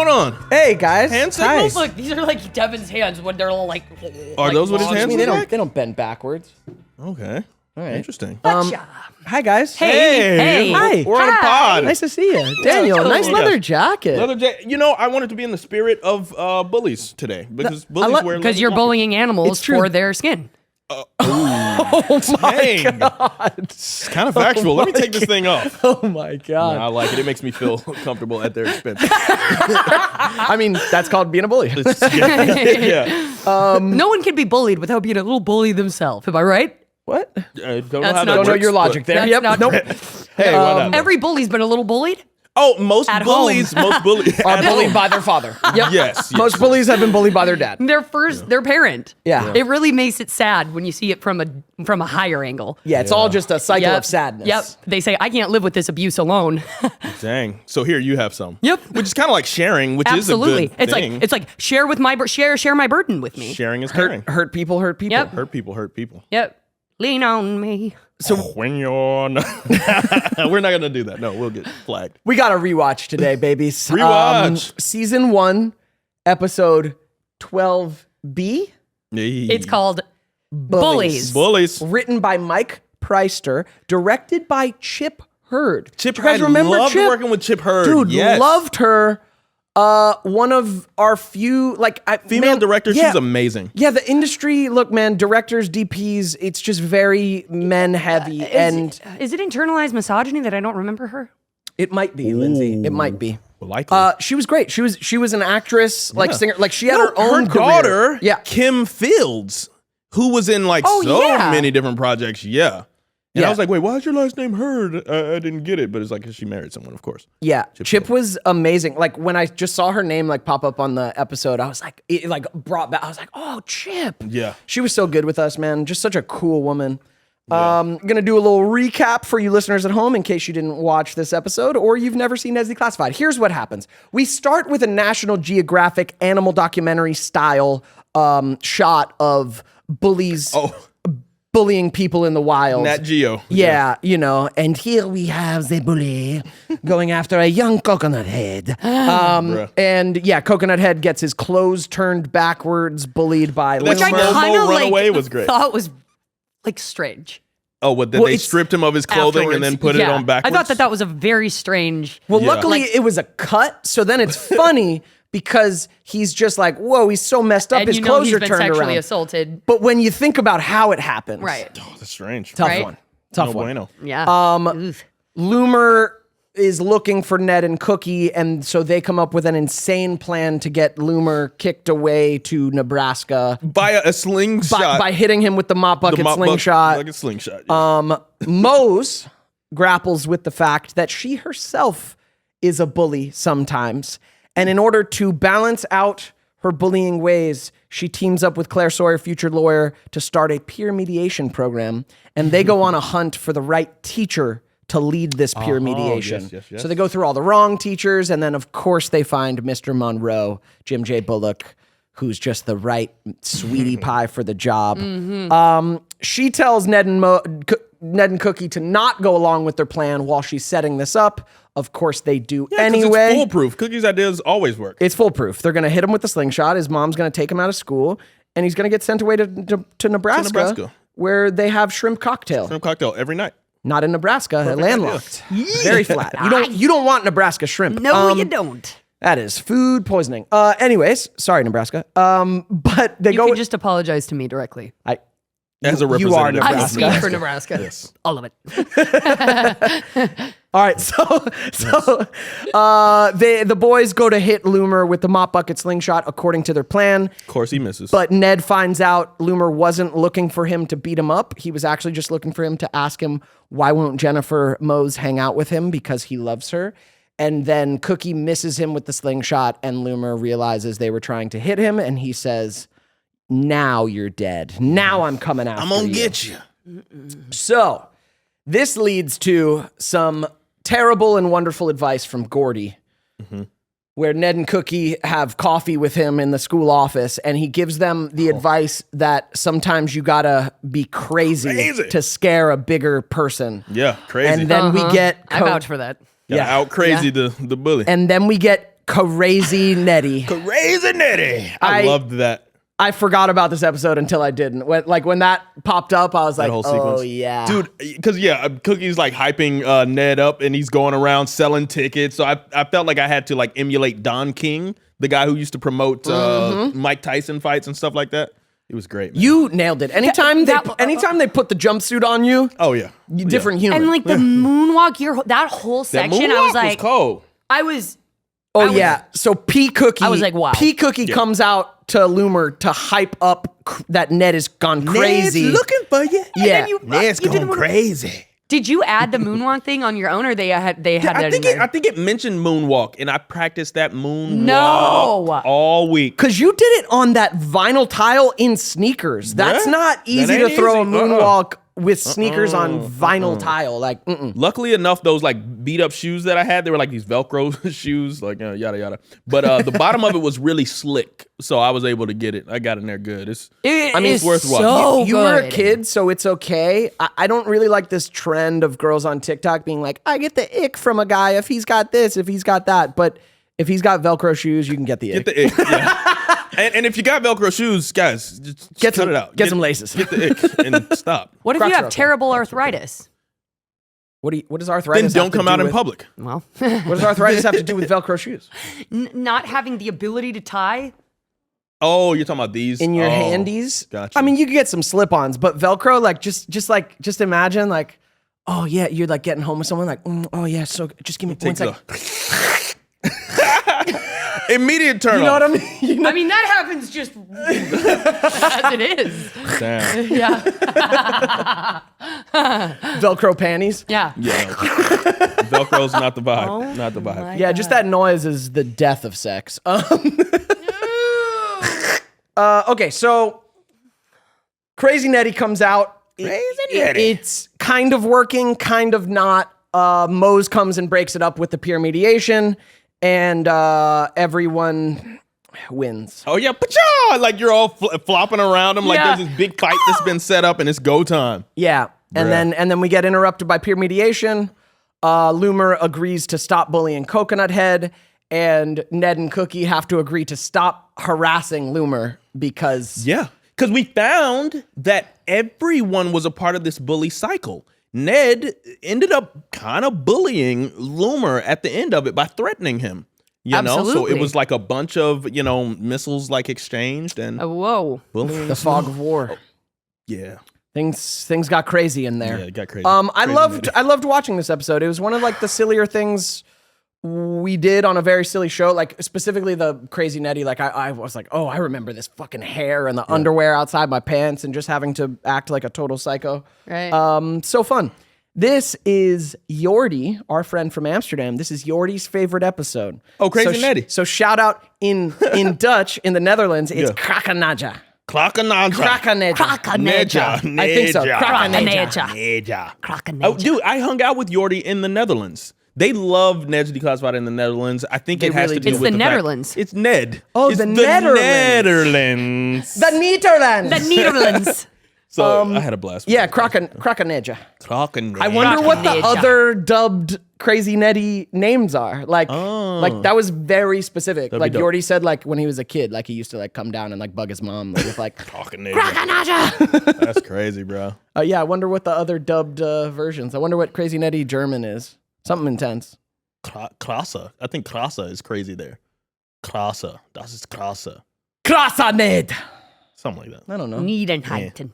going on? Hey guys. Hand signals? Look, these are like Devon's hands when they're all like. Are those what his long. hands I mean, look like? they don't bend backwards. Okay. All right. Interesting. Hi guys. Hey. Hi. We're on a pod. Nice to see you, Daniel. Nice leather jacket. You know, I wanted to be in the spirit of bullies today because bullies wear Because you're bullying animals It's true. for their skin. Oh my god. It's kind of factual. Let me take this thing off. Oh my god. I like it. It makes me feel comfortable at their expense. I mean, that's called being a bully. Yeah. No one can be bullied without being a little bully themselves. Am I right? What? I don't know That's how that not- Don't know works, your but- logic there. That's Yep. not- Nope. Hey, why not? Every bully's been a little bullied. Oh, most At bullies are Bullied bullied by their father. Yep. Yes. Most bullies have been bullied by their dad. Their parent. Yeah. It really makes it sad when you see it from a higher angle. Yeah, it's all just a cycle Yep. of sadness. Yep. They say I can't live with this abuse alone. Dang. So here you have some. Yep. Which is kind of like sharing, which Absolutely. is a good thing. It's like share my burden with me. Sharing is caring. Hurt people hurt people. Yep. Hurt people. Yep. Lean on me. So when you're not, we're not gonna do that. No, we'll get flagged. We got a rewatch today, babies. Rewatch. Season 1, episode 12B. It's called Bullies. Bullies. Written by Mike Preister, directed by Chip Hurd. Chip, Do you guys I remember loved Chip? working with Chip Hurd. Dude, yes. loved her. One of our few Female director. She's amazing. Yeah, the industry. Look, man, directors, DPs. It's just very men heavy, and Is it internalized misogyny that I don't remember her? it might be Lindsey. It might be. Likely. She was great. She was an actress, like Yeah. singer. Like she had her own career. daughter, Yeah. Kim Fields, who was in like Oh, so yeah. many different projects. Yeah. And Yeah. I was like, wait, why is your last name Hurd? I didn't get it, but it's like 'cause she married someone, of course. Yeah, Chip was amazing. Like when I just saw her name like pop up on the episode, I was like, it like brought back. I was like, oh, Chip. Yeah. She was so good with us, man. Just such a cool woman. Gonna do a little recap for you listeners at home in case you didn't watch this episode or you've never seen Neds Declassified. Here's what happens. We start with a National Geographic animal documentary style shot of bullies bullying people in the wild. Nat Geo. Yeah, you know, and here we have the bully going after a young coconut head. And yeah, Coconut Head gets his clothes turned backwards, bullied by Which I Slow-mo kind of runaway was great. thought was like strange. Oh, what? Then Well, they it's stripped him of his clothing and then put it on backwards? I thought that was a very strange. Well, Yeah. luckily it was a cut, so then it's funny because he's just like, whoa, he's so messed up, and his you know clothes he's are been turned sexually around. assaulted. But when you think about how it happens, Right. Oh, that's strange. tough Right? one. Tough No one. bueno. Yeah. Loomer is looking for Ned and Cookie, and so they come up with an insane plan to get Loomer kicked away to Nebraska By a slingshot. by hitting him with the mop bucket slingshot. Like a slingshot. Yeah. Mose grapples with the fact that she herself is a bully sometimes. And in order to balance out her bullying ways, she teams up with Claire Sawyer, future lawyer, to start a peer mediation program. And they go on a hunt for the right teacher to lead this peer mediation. yes. So they go through all the wrong teachers. And then, of course, they find Mr. Monroe, Jim J. Bullock, who's just the right sweetie pie for the job. She tells Ned and Cookie to not go along with their plan while she's setting this up. Of course, they do 'Cause anyway. it's foolproof. Cookie's ideas always work. It's foolproof. They're going to hit him with the slingshot. His mom's going to take him out of school, and he's going to get sent away to Nebraska, where they have shrimp cocktail. Shrimp cocktail every night. Not in Nebraska, landlocked. Very flat. You don't want Nebraska shrimp. No, you don't. That is food poisoning. Anyways, sorry, Nebraska. But they You go. can just apologize to me direcally. As a You are representative. I Nebraska. speak for Nebraska. Yes. All of it. All right, the boys go to hit Loomer with the mop bucket slingshot according to their plan. Of course he misses. But Ned finds out Loomer wasn't looking for him to beat him up. He was actually just looking for him to ask him why won't Jennifer Mose hang out with him because he loves her. And then Cookie misses him with the slingshot, and Loomer realizes they were trying to hit him, and he says, "Now you're dead. Now I'm coming after I'm going you." to get you. So this leads to some terrible and wonderful advice from Gordy, where Ned and Cookie have coffee with him in the school office, and he gives them the advice that sometimes you gotta be crazy to scare a bigger person. Yeah, crazy. And then we get I vouch for that. Gotta out crazy the bully. and then we get Crazy Nettie. Crazy Nettie. I loved that. I forgot about this episode until I didn't. When that popped up, I was like, whole oh, sequence. yeah. Dude, because, Cookie's like hyping Ned up and he's going around selling tickets. So I felt like I had to like emulate Don King, the guy who used to promote Mike Tyson fights and stuff like that. It was great, man. You nailed it. Anytime they put the jumpsuit on you, oh, yeah. different human. And like the moonwalk, that whole section, I was like, cold. Oh, yeah. So P. Cookie. I was like, wow. P. Cookie comes out to Loomer to hype up that Ned has gone crazy. Ned's looking for you. Yeah. Ned's going crazy. Did you add the moonwalk thing on your own, or they had that in there? I think it mentioned moonwalk, and I practiced that moonwalk all week. Because you did it on that vinyl tile in sneakers. That's not easy to throw a moonwalk with sneakers on vinyl tile. Like, Luckily enough, those like beat up shoes that I had, they were like these Velcro shoes, like yada yada. But the bottom of it was really slick, so I was able to get it. I got in there good. It's worth watching. You were a kid, so it's okay. I don't really like this trend of girls on TikTok being like, I get the ick from a guy if he's got this, if he's got that. But if he's got Velcro shoes, you can get the ick. Get the ick, yeah. And if you got Velcro shoes, guys, just cut it out. Get some laces. Get the ick and stop. What if you have terrible arthritis? What does arthritis Then don't come out in public. Well, what does arthritis have to do with Velcro shoes? Not having the ability to tie. Oh, you're talking about these? In your handies? Gotcha. I mean, you could get some slip-ons, but Velcro, like, just imagine, like, oh, yeah, you're, like, getting home with someone, like, oh, yeah, so just give me 1 second. Immediate turn. You know what I mean? I mean, that happens just as it is. Damn. Yeah. Velcro panties? Yeah. Yeah. Velcro's not the vibe. Not the vibe. Yeah, just that noise is the death of sex. Okay, so Crazy Nettie comes out. It's kind of working, kind of not. Mose comes and breaks it up with the peer mediation, and everyone wins. Oh, yeah. Pacha! Like you're all flopping around him like there's this big fight that's been set up and it's go time. Yeah. And then we get interrupted by peer mediation. Loomer agrees to stop bullying Coconut Head, and Ned and Cookie have to agree to stop harassing Loomer because... Yeah. Because we found that everyone was a part of this bully cycle. Ned ended up kind of bullying Loomer at the end of it by threatening him. You know, so it was like a bunch of, missiles like exchanged and whoa. The fog of war. Yeah. Things got crazy in there. Yeah, it got crazy. I loved watching this episode. It was one of like the sillier things we did on a very silly show, like specifically the Crazy Nettie. Like I was like, oh, I remember this fucking hair and the underwear outside my pants and just having to act like a total psycho. Right. So fun. This is Jordi, our friend from Amsterdam. This is Jordi's favorite episode. Oh, Crazy Nettie. So shout out in Dutch, in the Netherlands, it's Krakenaja. Krakenaja. Krakenaja. I think so. Krakenaja. Oh, dude, I hung out with Jordi in the Netherlands. They love Ned's Declassified in the Netherlands. I think it has to do with the Netherlands. It's Ned. Oh, it's the Netherlands. The Netherlands. The Netherlands. So I had a blast. Yeah, Krakenaja. Krakenaja. I wonder what the other dubbed Crazy Nettie names are. Like that was very specific. Like Jordi said, like when he was a kid, like he used to like come down and like bug his mom with like Krakenaja. That's crazy, bro. Yeah, I wonder what the other dubbed versions. I wonder what Crazy Nettie German is. Something intense. Krasse. I think Krasse is crazy there. Krasse. Das ist Krasse. Krasser Ned. Something like that. I don't know. Niedenheiten.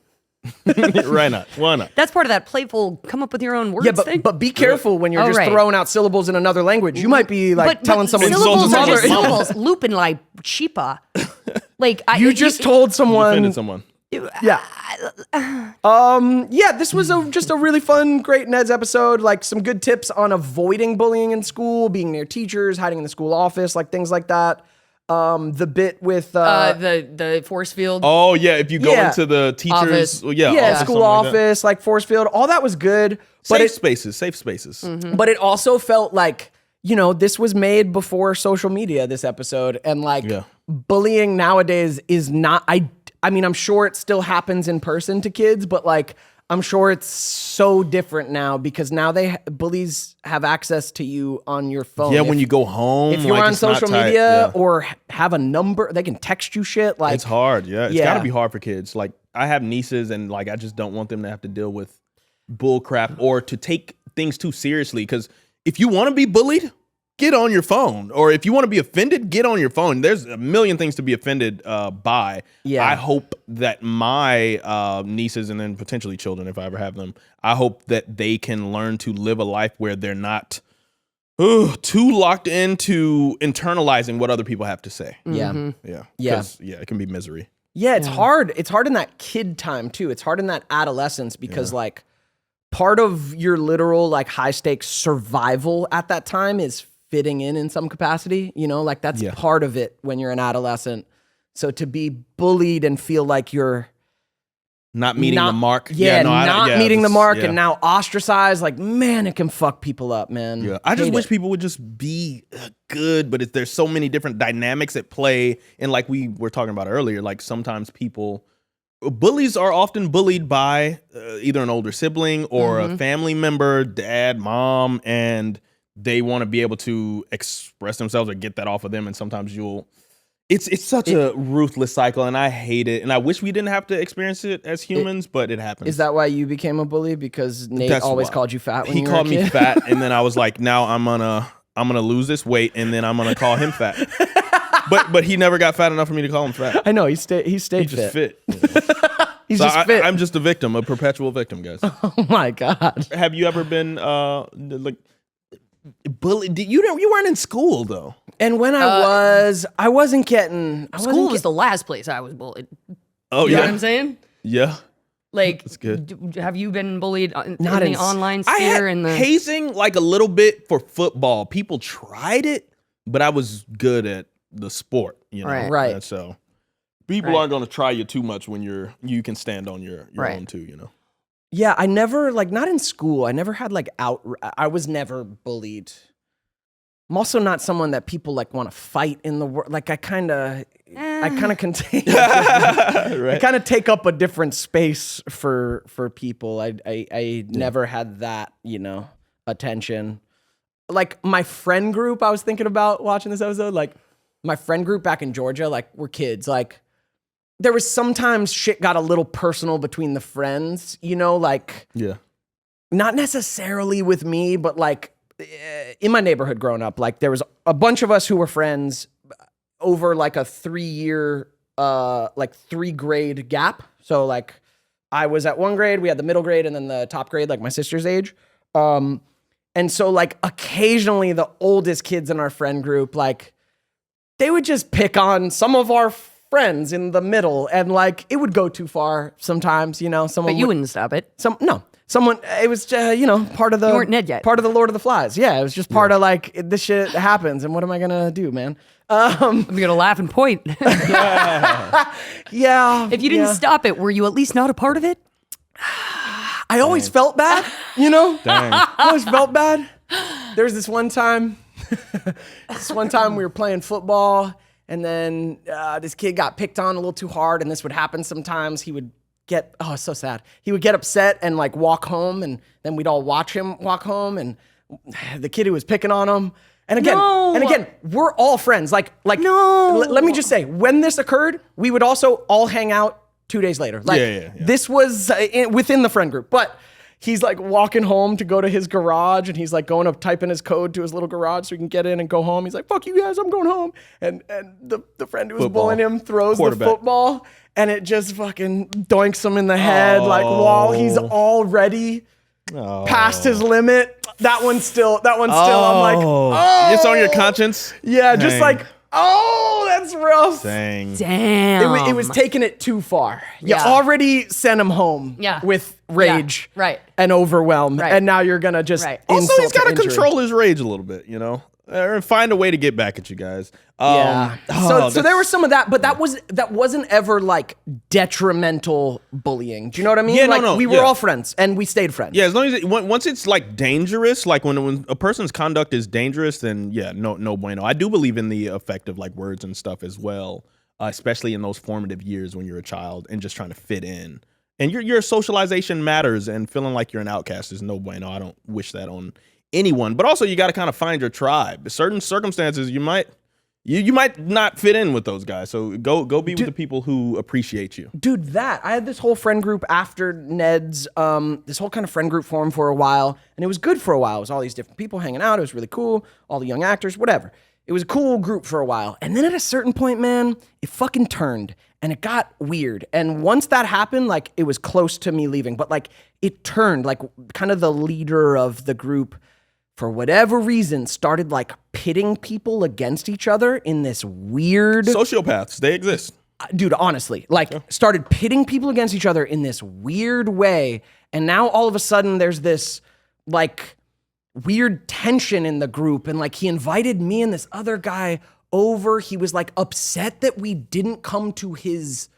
Why not? Why not? That's part of that playful come up with your own words thing. But be careful when you're just throwing out syllables in another language. You might be like telling someone syllables are just syllables. Lupin like cheapa. Like you just told someone. You offended someone. Yeah. This was just a really fun, great Neds episode. Like some good tips on avoiding bullying in school, being near teachers, hiding in the school office, like things like that. The bit with the force field. Oh yeah, if you go into the teachers, office, school office, like force field, all that was good. Safe spaces. Mm-hmm. But it also felt like this was made before social media. This episode and bullying nowadays is not. I mean, I'm sure it still happens in person to kids, but like I'm sure it's so different now because now bullies have access to you on your phone. Yeah, when you go home. If you're like, on it's not social tight. media or have a number, they can text you shit. Like It's hard. Yeah, it's Yeah. got to be hard for kids. Like I have nieces, and like I just don't want them to have to deal with bull crap or to take things too seriously. Because if you want to be bullied, get on your phone. Or if you want to be offended, get on your phone. There's a million things to be offended by. Yeah. I hope that my nieces and then potentially children, if I ever have them, I hope that they can learn to live a life where they're not too locked into internalizing what other people have to say. Yeah. Yeah. Yeah. 'Cause, yeah, it can be misery. Yeah, it's hard. It's hard in that kid time too. It's hard in that adolescence because like part of your literal like high stakes survival at that time is fitting in some capacity, you know, like that's part of it when you're an adolescent. So to be bullied and feel like you're not meeting the mark. Not meeting the mark yeah. and now ostracized, like, man, it can fuck people up, man. Yeah, I just Hate wish it. people would just be good, but there's so many different dynamics at play. And like we were talking about earlier, like sometimes bullies are often bullied by either an older sibling or a family member, dad, mom, and they want to be able to express themselves or get that off of them. And sometimes it's such a ruthless cycle, and I hate it. And I wish we didn't have to experience it as humans, but it happens. Is that why you became a bully? Because Nate That's always why. called you fat when He you were a called me kid? fat, and then I was like, now I'm gonna lose this weight, and then I'm gonna call him fat. But he never got fat enough for me to call him fat. I know, he stayed He just fit. He's So just fit. I'm just a victim, a perpetual victim, guys. Oh my God. Have you ever been like bullied? You weren't in school though. And when I wasn't getting School was the last place I was bullied. Oh You know yeah, what I'm saying? yeah. Like, That's good. have you been bullied in Not the in online I sphere? had In the hazing like a little bit for football. People tried it, but I was good at the sport. You know, Right. And so people aren't going to try you too much when you can stand on your own too. You know. Yeah, I never, like, not in school. I never had, like, I was never bullied. I'm also not someone that people, like, want to fight in the world. Like, I kind of contain. I Right. kind of take up a different space for people. I never had that, you know, attention. Like, my friend group, I was thinking about watching this episode, like, my friend group back in Georgia, like, we're kids, like, there was sometimes shit got a little personal between the friends, you know, like Yeah. not necessarily with me, but like in my neighborhood growing up, like there was a bunch of us who were friends over like a 3-year, like 3-grade gap. So like I was at 1 grade, we had the middle grade and then the top grade, like my sister's age. And so like occasionally the oldest kids in our friend group, like they would just pick on some of our friends in the middle, and like it would go too far sometimes, you know. but you wouldn't stop it. Someone. It was you know, part of the You weren't Ned yet. part of the Lord of the Flies. Yeah, it was just part of like this shit happens, and what am I gonna do, man? I'm gonna laugh and point. Yeah. If you didn't stop it, were you at least not a part of it? I always felt bad, you know. Dang. I always felt bad. There was this one time. We were playing football. And then this kid got picked on a little too hard, and this would happen sometimes. He would get, oh, it's so sad. He would get upset and like walk home, and then we'd all watch him walk home, and the kid who was picking on him. And again, we're all friends. Like No. let me just say, when this occurred, we would also all hang out 2 days later. Like Yeah. this was within the friend group, but he's like walking home to go to his garage, and he's like going up typing his code to his little garage so he can get in and go home. He's like, fuck you guys, I'm going home. And the friend who was Football. bullying him throws the Quarterback. football, and it just fucking doinks him in the head, like while he's already past his limit. That one's still, I'm like, oh. It's on your conscience. Yeah, just Dang. like, oh, that's rough. Dang. Damn. It was taking it too far. You Yeah. already sent him home with rage right. and overwhelm. Right. And now you're going to just Right. Also, insult he's got to injury. control his rage a little bit, you know, or find a way to get back at you guys. Yeah. So that's- there was some of that, but that wasn't ever like detrimental bullying. Do you know what I mean? Yeah, like no, we were yeah. all friends and we stayed friends. Yeah, as long as once it's like dangerous, like when a person's conduct is dangerous, then yeah, no bueno. I do believe in the effect of like words and stuff as well, especially in those formative years when you're a child and just trying to fit in And your socialization matters, and feeling like you're an outcast is no bueno. I don't wish that on anyone. But also, you got to kind of find your tribe. Certain circumstances, you might not fit in with those guys. So go be with the people who appreciate you. Dude, I had this whole friend group after Neds, this whole kind of friend group formed for a while, and it was good for a while. It was all these different people hanging out. It was really cool. All the young actors, whatever. It was a cool group for a while. And then at a certain point, man, it fucking turned. And it got weird. And once that happened, like, it was close to me leaving. But, like, it turned. Like, kind of the leader of the group, for whatever reason, started, like, pitting people against each other in this weird... Sociopaths, they exist. Dude, honestly. Like, started pitting people against each other in this weird way. And now, all of a sudden, there's this, like, weird tension in the group. And, like, he invited me and this other guy over. He was like upset that we didn't come to his,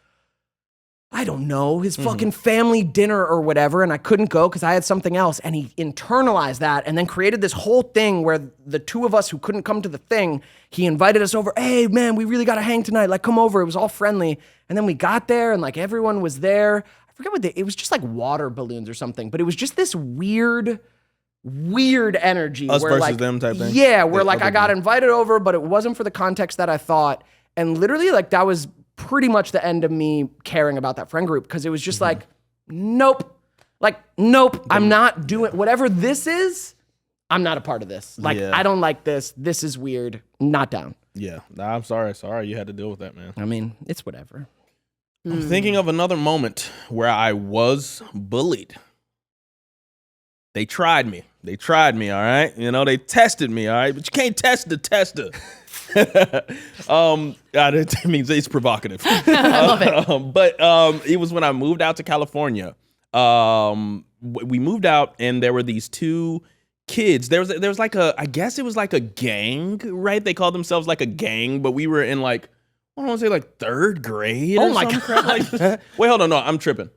I don't know, his fucking family dinner or whatever, and I couldn't go because I had something else. And he internalized that and then created this whole thing where the two of us who couldn't come to the thing, he invited us over. Hey man, we really got to hang tonight. Like, come over. It was all friendly. And then we got there and like everyone was there. I forget what it was, just like water balloons or something, but it was just this weird energy. Us where, versus like, them type thing. Yeah, where like I got invited over, but it wasn't for the context that I thought. And literally, like, that was pretty much the end of me caring about that friend group, because it was just like, nope. Like, nope, I'm not doing whatever this is. I'm not a part of this. Like, I don't like this. This is weird. Not down. Yeah, nah, I'm sorry. Sorry you had to deal with that, man. I mean, it's whatever. I'm thinking of another moment where I was bullied. They tried me, all right? You know, they tested me, all right? But you can't test the tester. It means it's provocative. I love it. But it was when I moved out to California. We moved out, and there were these two kids. There was like I guess it was like a gang, right? They called themselves like a gang, but we were in like, I don't want to say like third grade. Oh or my some God. crap like that. Wait, hold on, no, I'm tripping.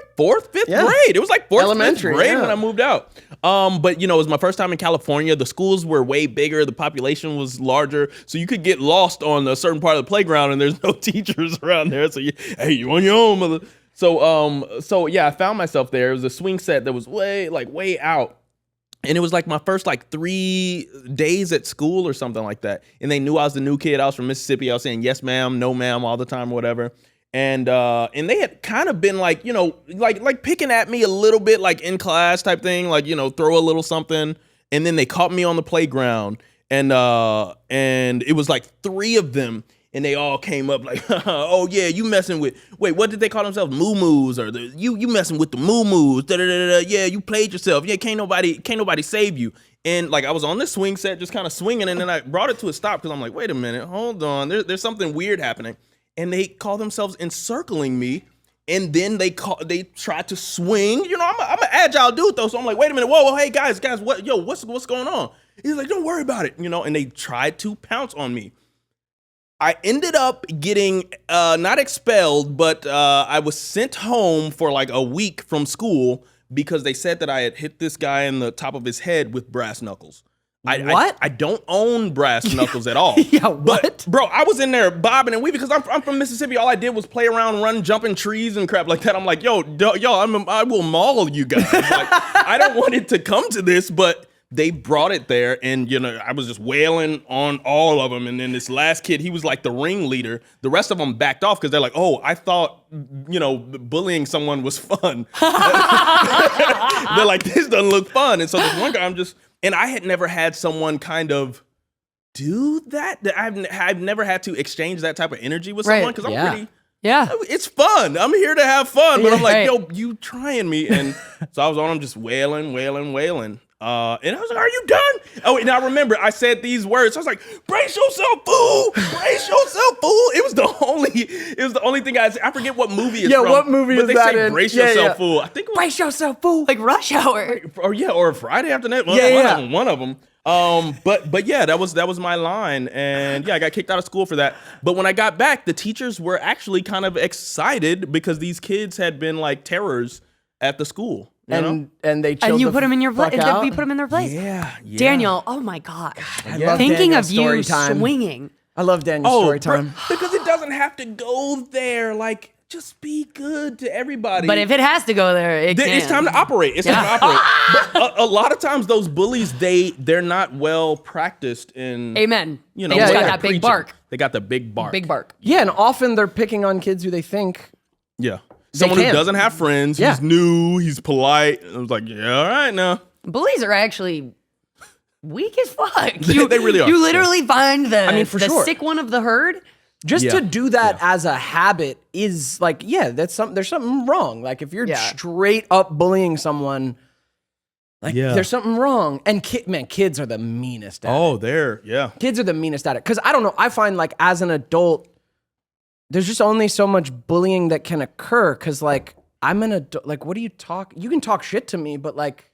Like fourth, fifth grade. It was like fourth, Elementary, fifth grade when I moved out. But you know, it was my first time in California. The schools were way bigger. The population was larger. So you could get lost on a certain part of the playground and there's no teachers around there. So you on your own, mother. So yeah, I found myself there. It was a swing set that was way out. And it was like my first like 3 days at school or something like that. And they knew I was the new kid. I was from Mississippi. I was saying yes ma'am, no ma'am all the time, whatever. And they had kind of been like, you know, like picking at me a little bit, like in class type thing, like, you know, throw a little something. And then they caught me on the playground, and it was like 3 of them, and they all came up like, oh yeah, you messing with, wait, what did they call themselves? Moo-moos, or you messing with the moo-moos, yeah, you played yourself, yeah, can't nobody save you. And like I was on this swing set just kind of swinging, and then I brought it to a stop because I'm like, wait a minute, hold on, there's something weird happening. And they call themselves encircling me, and then they tried to swing. You know, I'm an agile dude though, so I'm like, wait a minute, whoa, hey guys, what's going on? He's like, don't worry about it, you know. And they tried to pounce on me. I ended up getting not expelled, but I was sent home for like a week from school because they said that I had hit this guy in the top of his head with brass knuckles. What? I don't own brass knuckles at all. Yeah, what? But, bro, I was in there bobbing and weaving because I'm from Mississippi. All I did was play around, run, jump in trees and crap like that. I'm like, yo, I will maul you guys. Like, I don't want it to come to this, but they brought it there, and you know, I was just wailing on all of them. And then this last kid, he was like the ringleader. The rest of them backed off because they're like, oh, I thought, you know, bullying someone was fun. They're like, this doesn't look fun. And so this one guy, and I had never had someone kind of do that. I've never had to exchange that type of energy with someone because I'm pretty. Yeah. It's fun. I'm here to have fun. But I'm like, Right. yo, you trying me. And so I was on him just wailing. And I was like, are you done? Oh, and I remember I said these words. I was like, brace yourself, fool. Brace yourself, fool. It was the only thing I forget what movie it's from. Yeah, what movie is they that say in? brace Yeah, yourself, yeah. fool. I think it was, Brace yourself, fool. Like Rush Hour. or Friday After Next. One of them. But yeah, that was my line, and yeah, I got kicked out of school for that. But when I got back, the teachers were actually kind of excited because these kids had been like terrors at the school. You know? And they chilled And you the put them in your fuck place. out. You put them in their place. Yeah. Daniel, oh my God. I love Thinking Daniel's of you story time. swinging. I love Daniel's story time. Because it doesn't have to go there. Like, just be good to everybody. But if it has to go there, it's time to operate. It's time to operate. But a lot of times those bullies, they're not well practiced in. Amen. You know, they just got they're that big preaching. bark. They got the big bark. Big bark. Yeah, and often they're picking on kids who they think. Yeah. Someone who doesn't have friends, he's new, he's polite. I was like, yeah, all right now. Bullies are actually weak as fuck. They really are. You literally find the sick one of the herd. Just to do that as a habit is like, there's something wrong. Like if you're straight up bullying someone, like there's something wrong. And kids are the meanest at it. Kids are the meanest at it. Because I don't know, I find like as an adult, there's just only so much bullying that can occur. Because like I'm an adult, like what do you talk? You can talk shit to me, but like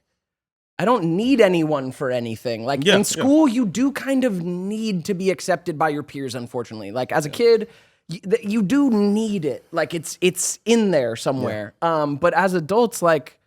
I don't need anyone for anything. Like in school, you do kind of need to be accepted by your peers, unfortunately. Like as a kid, you do need it. Like it's in there somewhere. But as adults, like,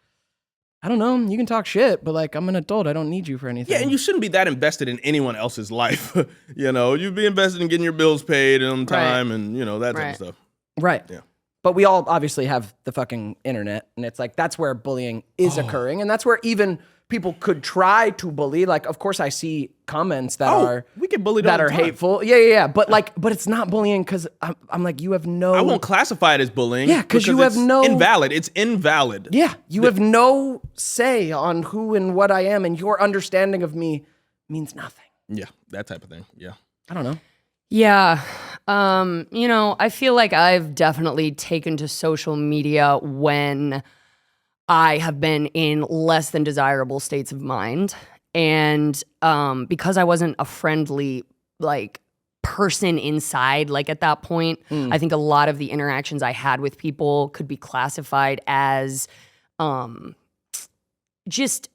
I don't know, you can talk shit, but like I'm an adult. I don't need you for anything. Yeah, and you shouldn't be that invested in anyone else's life. You know, you'd be invested in getting your bills paid on time and, you know, that type of stuff. Right. Yeah. But we all obviously have the fucking internet, and it's like that's where bullying is occurring, and that's where even people could try to bully. Like, of course, I see comments that we get bullied that all are the time. hateful. Yeah. But like, but it's not bullying because I'm like, you have no. I won't classify it as bullying. Yeah, because you have no invalid. It's invalid. Yeah, you have no say on who and what I am, and your understanding of me means nothing. Yeah, that type of thing. Yeah, I don't know. Yeah. You know, I feel like I've definitely taken to social media when I have been in less than desirable states of mind. And because I wasn't a friendly, like, person inside, like, at that point, I think a lot of the interactions I had with people could be classified as just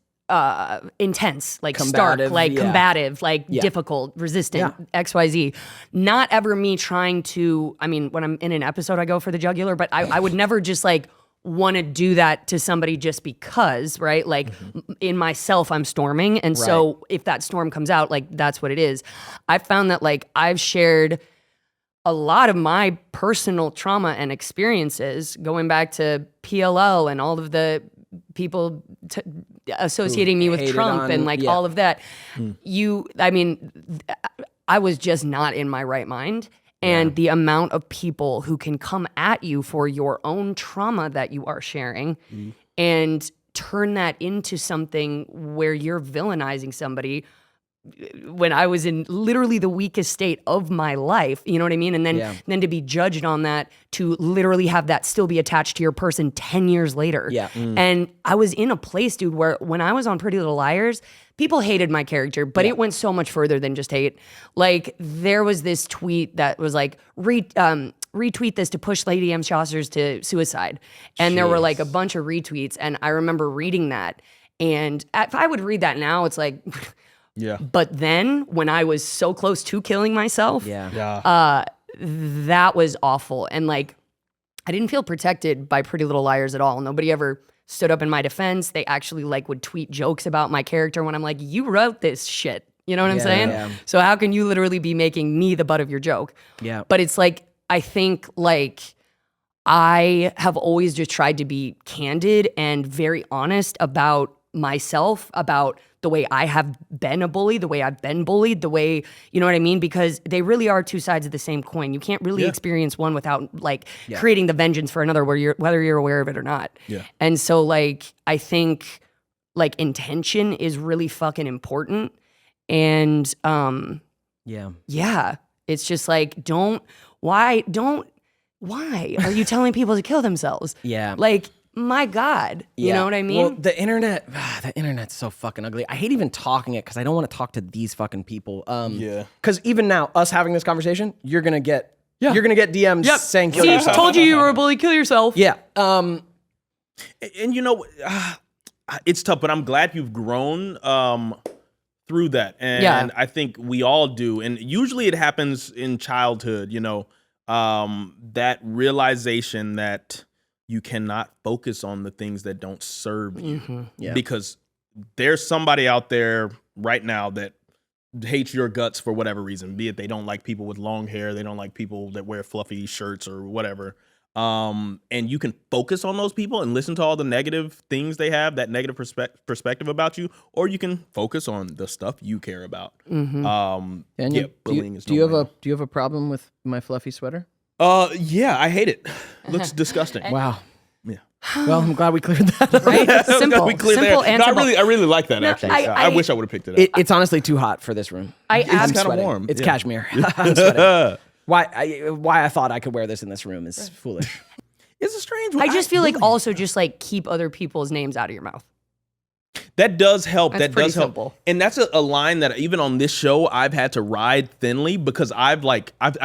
intense, like combative, stark, like combative, like difficult, resistant, XYZ. Not ever me trying to, I mean, when I'm in an episode, I go for the jugular, but I would never just like want to do that to somebody just because, right? Like in myself, I'm storming. And so if that storm comes out, like that's what it is. I found that like I've shared a lot of my personal trauma and experiences going back to PLL and all of the people associating me with Trump and like all of that. I mean, I was just not in my right mind. And the amount of people who can come at you for your own trauma that you are sharing and turn that into something where you're villainizing somebody when I was in literally the weakest state of my life, you know what I mean? And then to be judged on that, to literally have that still be attached to your person 10 years later. Yeah. And I was in a place, dude, where when I was on Pretty Little Liars, people hated my character, but it went so much further than just hate. Like there was this tweet that was like, retweet this to push Lady M. Chaucer's to suicide. And there were like a bunch of retweets. And I remember reading that. And if I would read that now, it's like... Yeah. But then when I was so close to killing myself, that was awful. And like, I didn't feel protected by Pretty Little Liars at all. Nobody ever stood up in my defense. They actually like would tweet jokes about my character when I'm like, you wrote this shit. You know what I'm saying? Yeah. So how can you literally be making me the butt of your joke? Yeah. But it's like, I think like I have always just tried to be candid and very honest about myself, about the way I have been a bully, the way I've been bullied, the way, you know what I mean? Because they really are two sides of the same coin. You can't really experience one without like creating the vengeance for another whether you're aware of it or not. Yeah. And so like, I think like intention is really fucking important. And it's just like, why are you telling people to kill themselves? Yeah. Like, my God, you know what I mean? Well, the internet's so fucking ugly. I hate even talking it because I don't want to talk to these fucking people. Because even now, us having this conversation, you're gonna get DMs saying kill yourself. Told you were a bully, kill yourself. Yeah. And you know, it's tough, but I'm glad you've grown through that, and I think we all do. And usually, it happens in childhood. You know, that realization that you cannot focus on the things that don't serve you because there's somebody out there right now that hates your guts for whatever reason, be it they don't like people with long hair, they don't like people that wear fluffy shirts or whatever. and you can focus on those people and listen to all the negative things they have, that negative perspective about you, or you can focus on the stuff you care about. Bullying is do you have a problem with my fluffy sweater? Yeah, I hate it. Looks disgusting. Wow. Yeah. Well, I'm glad we cleared that up. Right? Simple. Simple and simple. I really like that, actually. I wish I would have picked it up. It's honestly too hot for this room. It's kind of warm. It's cashmere. I'm sweating. Why I thought I could wear this in this room is foolish. It's a strange one. I just feel like also just like keep other people's names out of your mouth. That does help. That's pretty simple. And that's a line that even on this show I've had to ride thinly because I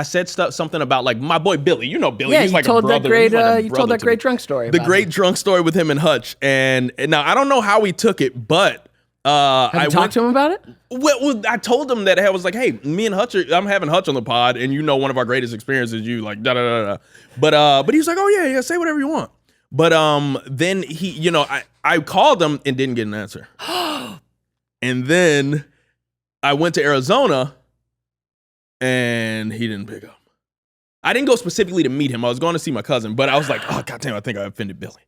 said something about like my boy Billy. You know Billy. Yeah, he's like told a brother. You told that great drunk story. The great drunk story with him and Hutch. And now I don't know how he took it, but have you talked to him about it? Well, I told him that I was like, hey, me and Hutch, I'm having Hutch on the pod, and you know one of our greatest experiences, you like da da da da. But he was like, oh yeah, say whatever you want. But then he, I called him and didn't get an answer. And then I went to Arizona and he didn't pick up. I didn't go specifically to meet him. I was going to see my cousin, but I was like, oh goddamn, I think I offended Billy.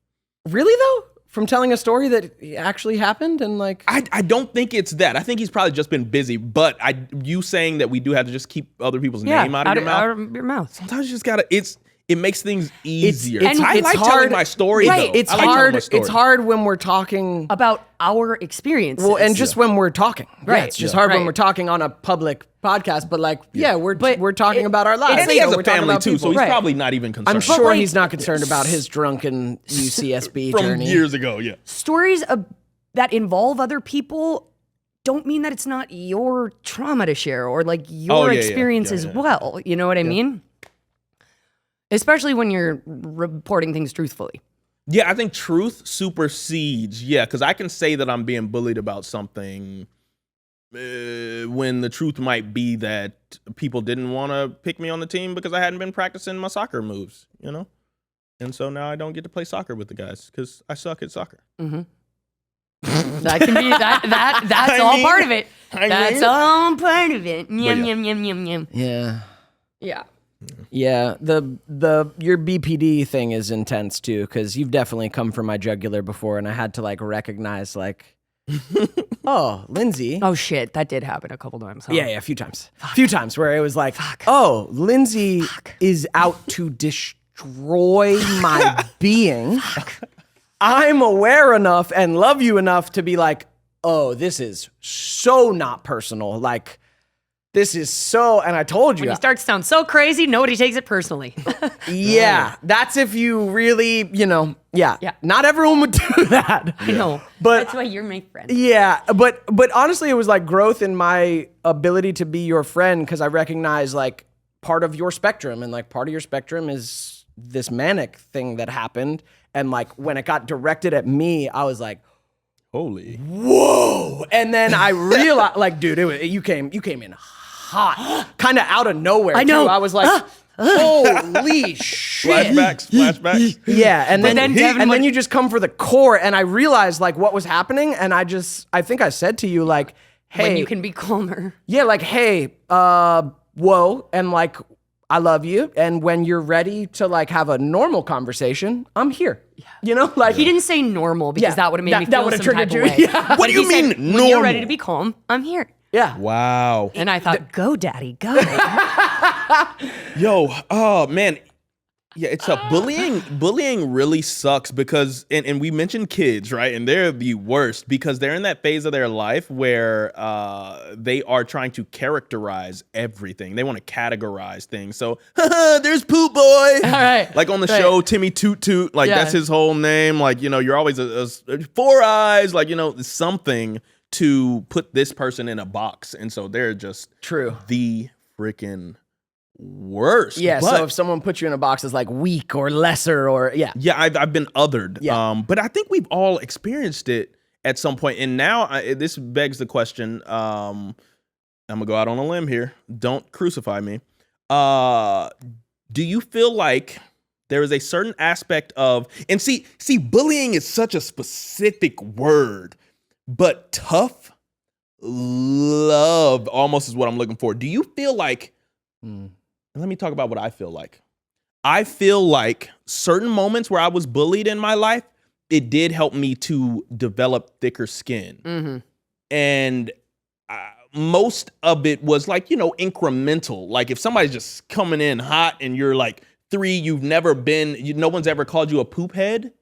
Really though? From telling a story that actually happened and like I don't think it's that. I think he's probably just been busy. But you saying that we do have to just keep other people's name out of your mouth. Sometimes you just gotta. It makes things easier. I like telling my story. Right. Though. It's hard. It's hard when we're talking about our experiences. Well, and just when we're talking. Right. Yeah, it's just hard when right. we're talking on a public podcast. But like, we're talking about our lives. And he has a family too, so he's probably not even concerned. I'm sure he's not concerned about his drunken UCSB from journey years ago. Yeah. Stories that involve other people don't mean that it's not your trauma to share or like your experience as well. You know what I mean? Especially when you're reporting things truthfully. Yeah, I think truth supersedes. Yeah, because I can say that I'm being bullied about something when the truth might be that people didn't want to pick me on the team because I hadn't been practicing my soccer moves, And so now I don't get to play soccer with the guys because I suck at soccer. Mm-hmm. That can be that's all part of it. That's all part of it. Yum, yum, yum, yum, yum. Yeah. Yeah. Yeah, your BPD thing is intense too, because you've definitely come for my jugular before, and I had to like recognize like, oh, Lindsey. Oh shit, that did happen a couple times. Huh? Yeah, a few times. A few times where it was like, oh, Lindsey is out to destroy my being. I'm aware enough and love you enough to be like, oh, this is so not personal. Like, this is so, and I told you. When you start to sound so crazy, nobody takes it personally. Yeah, that's if you really, yeah. Not everyone would do that. I know, but that's why you're my friend. Yeah, but honestly, it was like growth in my ability to be your friend because I recognize like part of your spectrum, and like part of your spectrum is this manic thing that happened, and like when it got directed at me, I was like, holy, whoa! And then I realized, like, dude, you came in hot, kind of out of nowhere. I know. Too. I was like, holy shit! Flashbacks. Yeah, and then you just come for the core, and I realized like what was happening, and I think I said to you like, hey, when you can be calmer. Yeah, like, hey, whoa, and like, I love you, and when you're ready to like have a normal conversation, I'm here. Yeah. Like he didn't say normal because that would have made me feel that would have triggered you. Yeah. What do you mean normal? When you're ready to be calm, I'm here. Yeah. Wow. And I thought, go, daddy, go. Yo, oh man. Yeah, it's bullying really sucks because, and we mentioned kids, right? And they're the worst because they're in that phase of their life where they are trying to characterize everything. They want to categorize things. So, there's Poop Boy. All right. Like on the show, Timmy Toot Toot, like that's his whole name. Like, you're always a Four Eyes, like, something to put this person in a box. And so they're just the freaking worst. Yeah, so if someone puts you in a box as like weak or lesser or I've been othered. Yeah. But I think we've all experienced it at some point. And now this begs the question. I'm gonna go out on a limb here. Don't crucify me. Do you feel like there is a certain aspect of, and see, bullying is such a specific word, but tough love almost is what I'm looking for. Do you feel like? Let me talk about what I feel like. I feel like certain moments where I was bullied in my life, it did help me to develop thicker skin. And most of it was like, incremental. Like if somebody's just coming in hot and you're like 3, you've never been, no one's ever called you a poop head.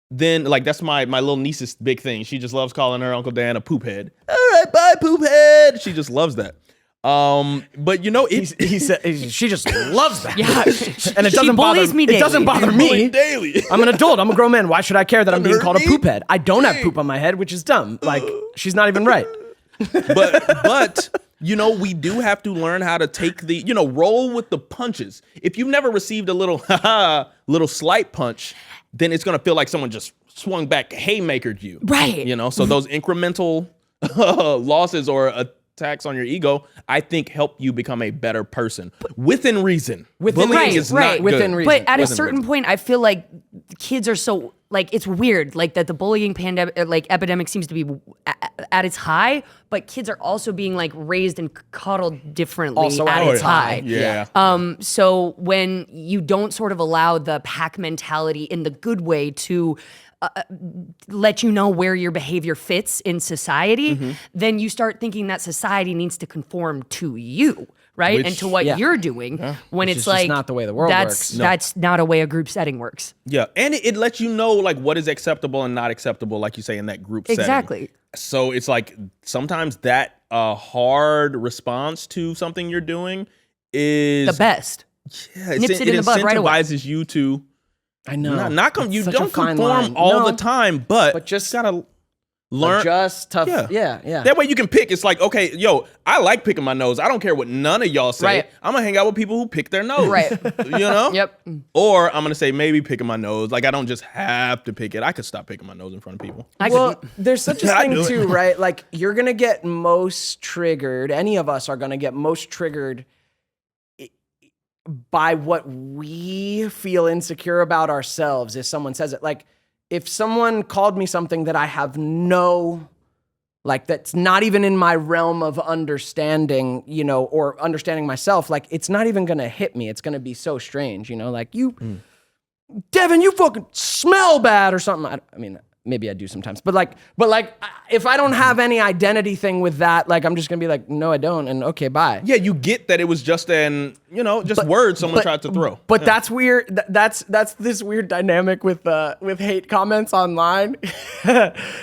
Then like that's my little niece's big thing. She just loves calling her Uncle Dan a poop head. All right, bye, poop head. She just loves that. But he said she just loves that. Yeah, and it doesn't bother me. Daily. It doesn't bother me daily. I'm an adult. I'm a grown man. Why should I care that I'm being called a poop head? I don't have poop on my head, which is dumb. Like she's not even right. But we do have to learn how to take the roll with the punches. If you've never received a little slight punch, then it's gonna feel like someone just swung back, haymakered you. Right. So those incremental losses or attacks on your ego, I think help you become a better person within reason. Bullying is not good. Within reason. But at a certain point, I feel like kids are so it's weird, like that the bullying pandemic, epidemic seems to be at its high, but kids are also being like raised and coddled differently Also at its high. Yeah. So when you don't sort of allow the pack mentality in the good way to let you know where your behavior fits in society, then you start thinking that society needs to conform to you, right? And to what you're doing when Which it's is like, just not the way the world works. That's not a way a group setting works. Yeah. And it lets you know like what is acceptable and not acceptable, like you say, in that group setting. Exactly. So it's like sometimes that hard response to something you're doing is The best. Yeah, Nips it in the bud right away. It incentivizes you to I know. you such a don't fine conform line. all No, the time, but just gotta learn. Adjust, tough. Yeah. That way you can pick. It's like, okay, I like picking my nose. I don't care what none of y'all say. Right. I'm gonna hang out with people who pick their nose. Right. Yep. Or I'm gonna say maybe picking my nose. Like I don't just have to pick it. I could stop picking my nose in front of people. There's such a thing too, right? Like you're gonna get most triggered. Any of us are gonna get most triggered by what we feel insecure about ourselves if someone says it. Like if someone called me something that I have that's not even in my realm of understanding, or understanding myself, like it's not even gonna hit me. It's gonna be so strange, like Devon, you fucking smell bad or something. I mean, maybe I do sometimes, but if I don't have any identity thing with that, like I'm just gonna be like, no, I don't, and okay, bye. Yeah, you get that it was just words someone tried to throw. But that's weird. That's this weird dynamic with hate comments online.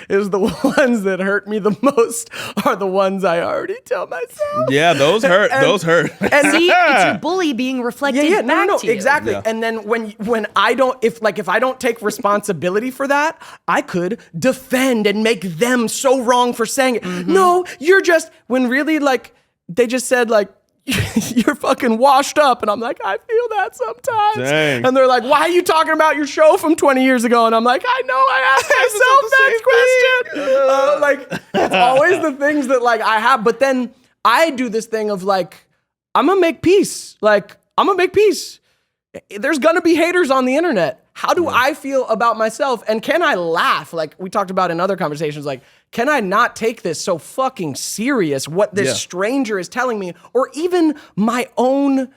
Is the ones that hurt me the most are the ones I already tell myself. Yeah, those hurt. Those hurt. And see, it's your bully being reflected back to you. Exactly. Yeah. And then when I don't, if I don't take responsibility for that, I could defend and make them so wrong for saying it. No, you're just, when really like they just said like, you're fucking washed up. And I'm like, I feel that sometimes. Dang. And they're like, why are you talking about your show from 20 years ago? And I'm like, I know, I asked myself that question. It's always the things that like I have. But then I do this thing of like, I'm gonna make peace. Like, I'm gonna make peace. There's gonna be haters on the internet. How do I feel about myself? And can I laugh? Like we talked about in other conversations, like, can I not take this so fucking serious, what this stranger is telling me, or even my own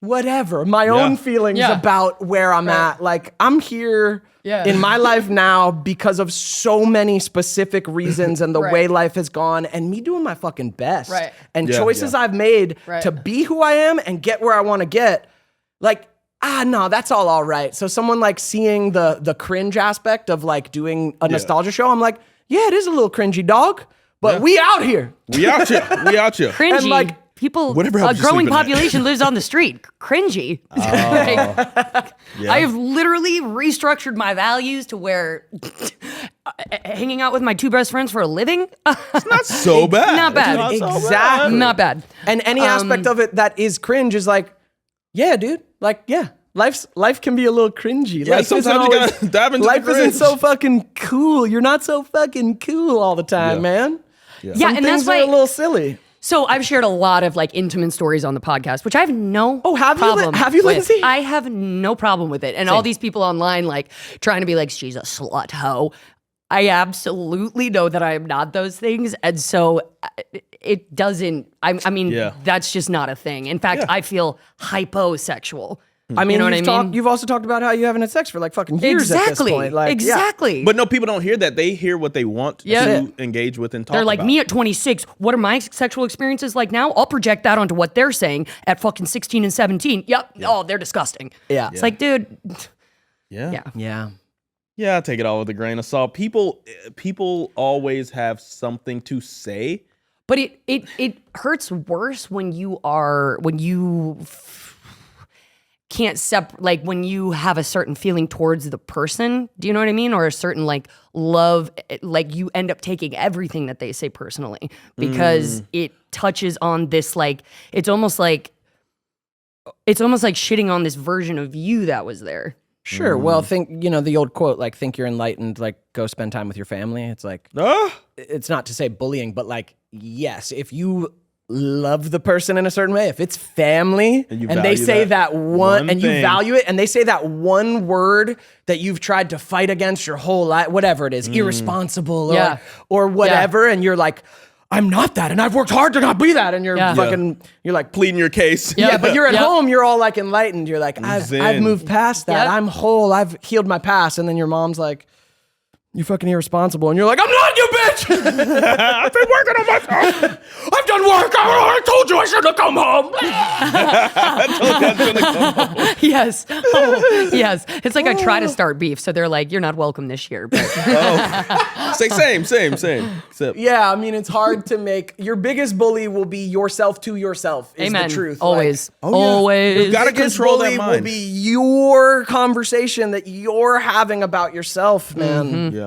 own feelings about where I'm at. Like I'm here in my life now because of so many specific reasons and the way life has gone and me doing my fucking best and choices I've made to be who I am and get where I want to get. Like, no, that's all right. So someone like seeing the cringe aspect of like doing a nostalgia show, I'm like, yeah, it is a little cringy, dog, but we out here. We out here. Cringy. And like, people, whatever a helps you growing sleep at night. population lives on the street. Cringy. I have literally restructured my values to where hanging out with my 2 best friends for a living. It's not so bad. Not bad. Exactly. Not bad. And any aspect of it that is cringe is like, yeah, dude, like, yeah. Life can be a little cringy. Yeah, life sometimes you gotta dive into life the isn't cringe. so fucking cool. You're not so fucking cool all the time, man. Yeah, Some and things that's why are a little silly. So I've shared a lot of like intimate stories on the podcast, which I have no problem Have you, with. Lindsey? I have no problem with it. And all these people online like trying to be like, she's a slut hoe. I absolutely know that I am not those things. And so it doesn't, I mean, that's just not a thing. In fact, I feel hyposexual I mean, You know what I mean? You've also talked about how you haven't had sex for like fucking years at this point. Like, exactly. But no, people don't hear that. They hear what they want to engage with and talk about. They're like, me at 26, what are my sexual experiences like now? I'll project that onto what they're saying at fucking 16 and 17. Yep. Yeah. Oh, they're disgusting. Yeah. It's like, dude. Yeah. Yeah. I take it all with a grain of salt. People always have something to say. But it hurts worse when you can't like when you have a certain feeling towards the person. Do you know what I mean? Or a certain like love, like you end up taking everything that they say personally because it touches on this, like, it's almost like shitting on this version of you that was there. Sure. Well, think, the old quote, like, think you're enlightened, like, go spend time with your family. It's like, it's not to say bullying, but like, yes, if you love the person in a certain way, if it's family and they say that one and you value it and they say that one word that you've tried to fight against your whole life, whatever it is, irresponsible or whatever, and you're like, I'm not that, and I've worked hard to not be that, and you're you're like pleading your case. Yeah, but you're at home, you're all like enlightened. You're like, I've moved past that. Yep. I'm whole. I've healed my past. And then your mom's like, you're fucking irresponsible. And you're like, I'm not, you bitch! I've been working on myself. I've done work. I told you I shouldn't have come home. Yes. Oh, yes. It's like I try to start beef, so they're like, you're not welcome this year. But Say same. Except Yeah, I mean, it's hard to make. Your biggest bully will be yourself to yourself, is amen. the truth. Always. Like, Always. You've got to biggest control bully that will mind. be your conversation that you're having about yourself, man. Yeah.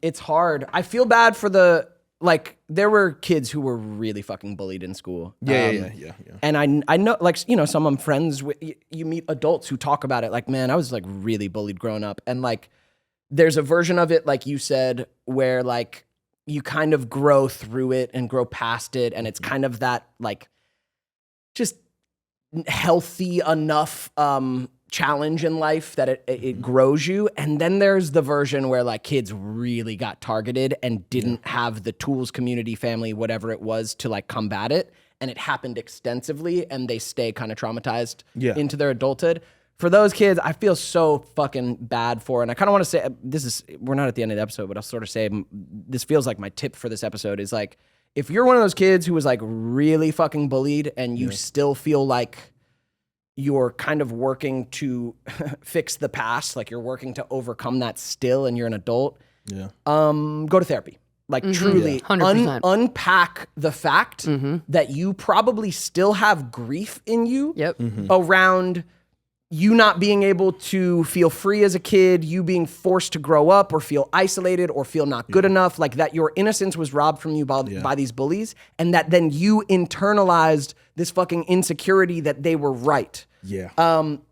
It's hard. I feel bad for there were kids who were really fucking bullied in school. Yeah. And I know, like, some I'm friends with, you meet adults who talk about it, like, man, I was like really bullied growing up. And like, there's a version of it, like you said, where like you kind of grow through it and grow past it. And it's kind of that like just healthy enough, challenge in life that it grows you. And then there's the version where like kids really got targeted and didn't have the tools, community, family, whatever it was to like combat it. And it happened extensively and they stay kind of traumatized into their adulthood. For those kids, I feel so fucking bad for. And I kind of want to say, we're not at the end of the episode, but I'll sort of say, this feels like my tip for this episode is like, if you're one of those kids who was like really fucking bullied and you still feel like you're kind of working to fix the past, like you're working to overcome that still, and you're an adult, go to therapy. Like truly 100%. Unpack the fact that you probably still have grief in you around you not being able to feel free as a kid, you being forced to grow up or feel isolated or feel not good enough, like that your innocence was robbed from you by these bullies, and that then you internalized this fucking insecurity that they were right. Yeah.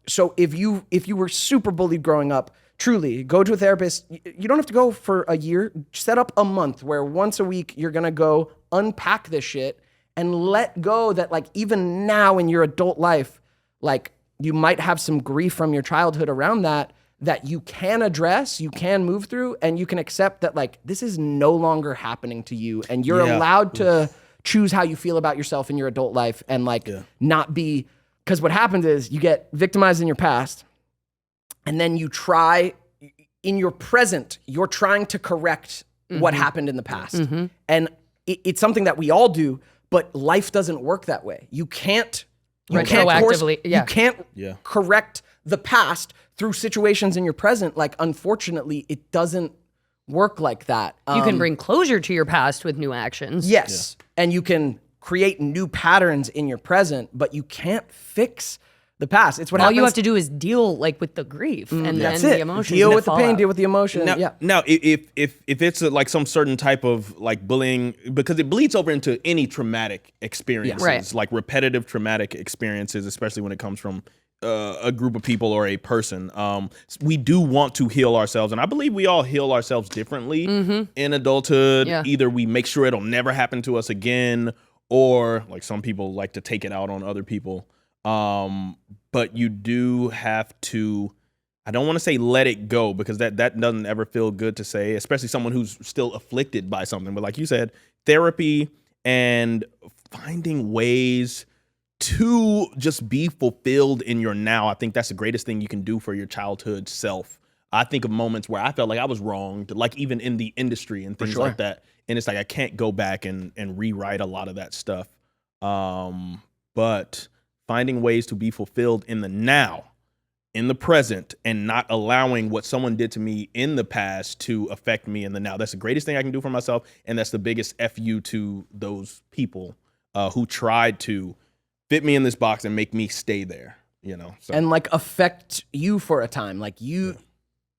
So if you were super bullied growing up, truly go to a therapist. You don't have to go for a year. Set up a month where once a week you're gonna go unpack this shit and let go that like even now in your adult life, like you might have some grief from your childhood around that you can address, you can move through, and you can accept that like this is no longer happening to you, and you're allowed to choose how you feel about yourself in your adult life and like not be. Because what happens is you get victimized in your past, and then you try, in your present, you're trying to correct what happened in the past. And it's something that we all do, but life doesn't work that way. You can't correct the past through situations in your present. Like, unfortunately, it doesn't work like that. You can bring closure to your past with new actions. Yes. And you can create new patterns in your present, but you can't fix the past. It's what all happens. you have to do is deal like with the grief and the emotions. Deal with the fall pain, out. deal with the emotion. Now, if it's like some certain type of like bullying, because it bleeds over into any traumatic experiences, Right. like repetitive traumatic experiences, especially when it comes from a group of people or a person. We do want to heal ourselves, and I believe we all heal ourselves differently in adulthood. Yeah. Either we make sure it'll never happen to us again, or like some people like to take it out on other people. But you do have to, I don't want to say let it go, because that doesn't ever feel good to say, especially someone who's still afflicted by something. But like you said, therapy and finding ways to just be fulfilled in your now. I think that's the greatest thing you can do for your childhood self. I think of moments where I felt like I was wronged, like even in the industry and things like that. And it's like I can't go back and rewrite a lot of that stuff. But finding ways to be fulfilled in the now, in the present, and not allowing what someone did to me in the past to affect me in the now. That's the greatest thing I can do for myself. And that's the biggest FU to those people who tried to fit me in this box and make me stay there, you know? So. And like affect you for a time. Like you,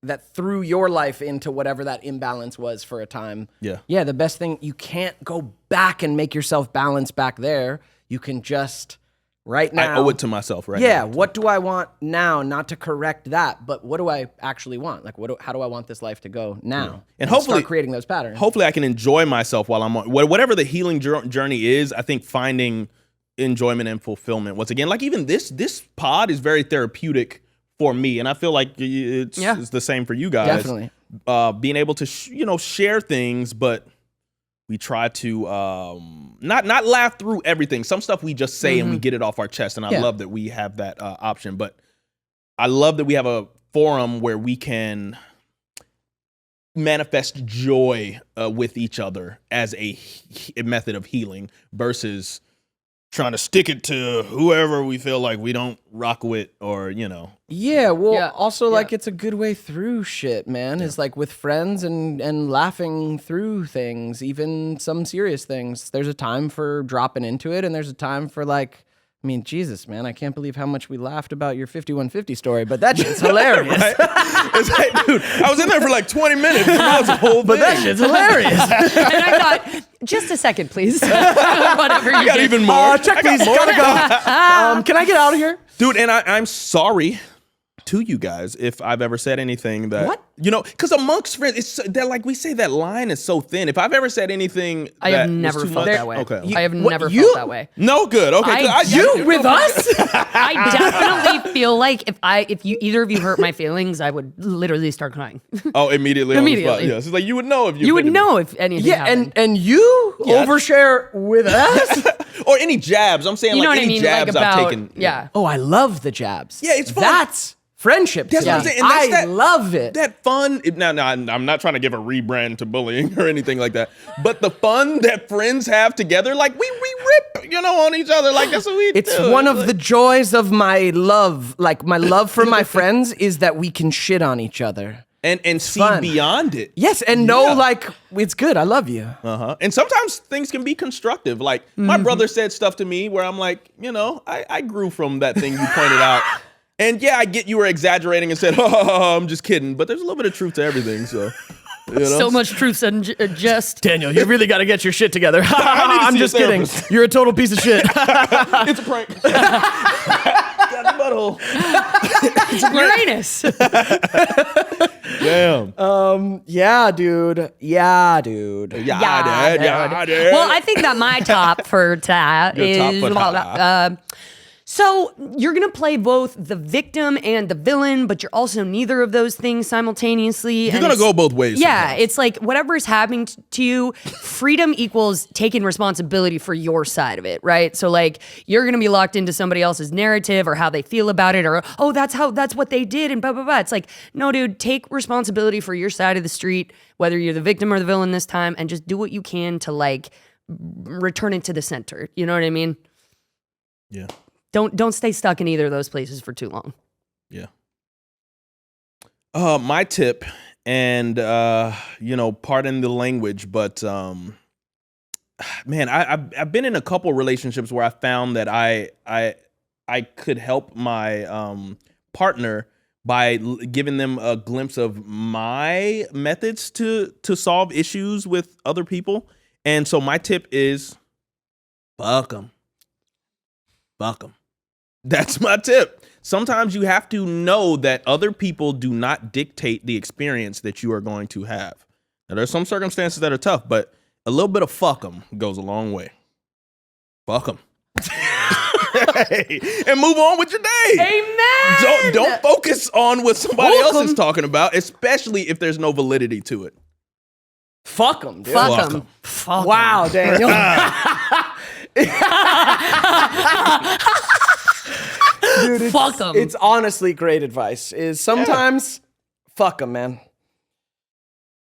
that threw your life into whatever that imbalance was for a time. Yeah. Yeah, the best thing, you can't go back and make yourself balance back there. You can just, right now. I owe it to myself, right? Yeah, now. what do I want now? Not to correct that, but what do I actually want? Like, how do I want this life to go now? Yeah. And hopefully start creating those patterns. Hopefully I can enjoy myself while I'm on, whatever the healing journey is. I think finding enjoyment and fulfillment. Once again, like even this pod is very therapeutic for me, and I feel like it's the same for you guys. Definitely. Being able to share things, but we try to not laugh through everything. Some stuff we just say and we get it off our chest, and I love that we have that option. But I love that we have a forum where we can manifest joy with each other as a method of healing versus trying to stick it to whoever we feel like we don't rock with, or Yeah, well, also like it's a good way through shit, man. Is like with friends and laughing through things, even some serious things. There's a time for dropping into it, and there's a time for like, I mean, Jesus, man, I can't believe how much we laughed about your 5150 story, but that shit's hilarious. It's like, dude, I was in there for like 20 minutes. And that was the whole thing. But that shit's hilarious. And I thought, just a second, please. Whatever you got did. even more. Check, please. Gotta go. Can I get out of here? Dude, and I'm sorry to you guys if I've ever said anything that because amongst friends, it's that like we say that line is so thin. If I've ever said anything, I have never felt that way. Okay, I have never felt that way. No, good. Okay, You with us? I definitely feel like if either of you hurt my feelings, I would literally start crying. Oh, immediately. Immediately. On the spot. Yes, it's like you would know if You would know if anything happened. and you overshare with us? or any jabs. I'm saying You know like what I any mean? jabs Like I've about, taken. yeah. Oh, I love the jabs. Yeah, it's fun. That's friendship. That's to what I'm me. saying. And that's I love it. That fun. Now, I'm not trying to give a rebrand to bullying or anything like that. But the fun that friends have together, like we rip, on each other. Like that's what we do. It's one of the joys of my love. Like my love for my friends is that we can shit on each other. And see fun. beyond it. Yes, and know like it's good. I love you. And sometimes things can be constructive. Like my brother said stuff to me where I'm like, I grew from that thing you pointed out. And yeah, I get you were exaggerating and said, oh, I'm just kidding. But there's a little bit of truth to everything. So, So much truth and just. Daniel, you really got to get your shit together. I'm just kidding. You're a total piece of shit. It's a prank. Got the butthole. Uranus. Damn. Yeah, dude. Yeah, dude. Well, I think that my top for that is. So you're going to play both the victim and the villain, but you're also neither of those things simultaneously. You're going to go both ways. Yeah, sometimes. it's like whatever is happening to you, freedom equals taking responsibility for your side of it, right? So like you're going to be locked into somebody else's narrative or how they feel about it or, oh, that's what they did and blah, blah, blah. It's like, no, dude, take responsibility for your side of the street, whether you're the victim or the villain this time, and just do what you can to like return it to the center. You know what I mean? Yeah. Don't stay stuck in either of those places for too long. Yeah. My tip, and pardon the language, but man, I've been in a couple relationships where I found that I could help my partner by giving them a glimpse of my methods to solve issues with other people. And so my tip is fuck them. Fuck them. That's my tip. Sometimes you have to know that other people do not dictate the experience that you are going to have. Now, there's some circumstances that are tough, but a little bit of fuck them goes a long way. Fuck them. And move on with your day. Amen. Don't focus on what somebody else is talking about, especially if there's no validity to it. Fuck them, dude. Fuck them. Wow, Daniel. Dude, Fuck 'em. It's honestly great advice. Is sometimes fuck them, man.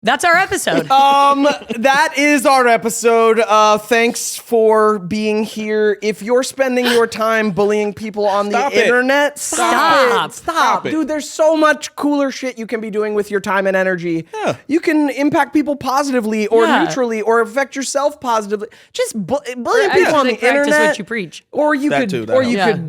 That's our episode. That is our episode. Thanks for being here. If you're spending your time bullying people on the internet, stop. it. Dude, there's so much cooler shit you can be doing with your time and energy. Yeah. You can impact people positively or neutrally or affect yourself positively. Just bullying people on the practice internet. what you preach. Or you could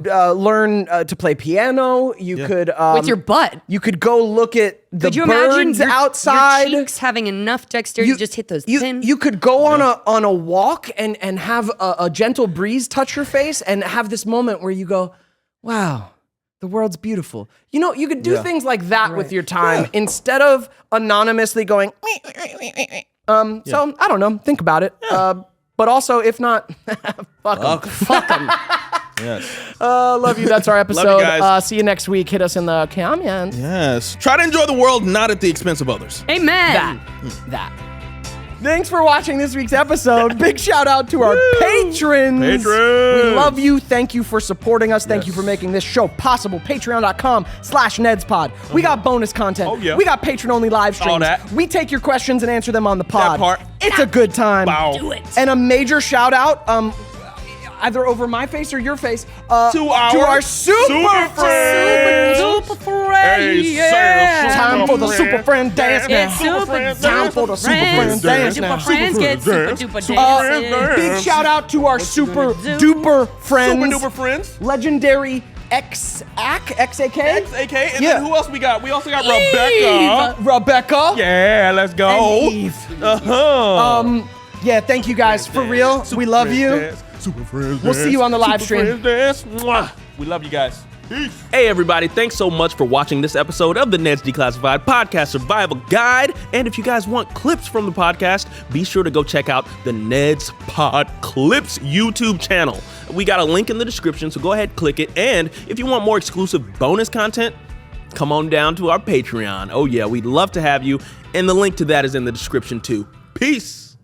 learn to play piano. You could With your butt. You could go look at the Could you imagine birds outside. your cheeks having enough dexterity to just hit those pins? You could go on a walk and have a gentle breeze touch your face and have this moment where you go, wow, the world's beautiful. You know, you could do things like that with your time instead of anonymously going, so I don't know, think about it. But also, if not, fuck them. Yes. Love you. That's our episode. Love you guys. See you next week. Hit us in the comments. Yes. Try to enjoy the world, not at the expense of others. Amen. That. Thanks for watching this week's episode. Big shout out to our patrons. We love you. Thank you for supporting us. Thank you for making this show possible. Patreon.com/NedsPod. We got bonus content. Oh, yeah. We got patron-only live streams. All that. We take your questions and answer them on the pod. That part. It's a good time. Wow. Do it. And a major shout out, either over my face or your face, to our super friends. Super friend. Hey, yeah. Time for the super friend dance Get now. super Time for the super friend dance now. Super friends get super duper dancing. Big shout out to our super duper friends. Super duper friends. Legendary XAK. XAK. And Yeah. then who else we got? We also got Rebecca. Rebecca. Yeah, let's go. And Eve. Yeah, thank you guys. For real, we love you. We'll see you on the live stream. We love you guys. Peace. Hey everybody, thanks so much for watching this episode of the Neds Declassified Podcast Survival Guide. And if you guys want clips from the podcast, be sure to go check out the Neds Pod Clips YouTube channel. We got a link in the description, so go ahead, click it. And if you want more exclusive bonus content, come on down to our Patreon. Oh yeah, we'd love to have you. And the link to that is in the description too. Peace.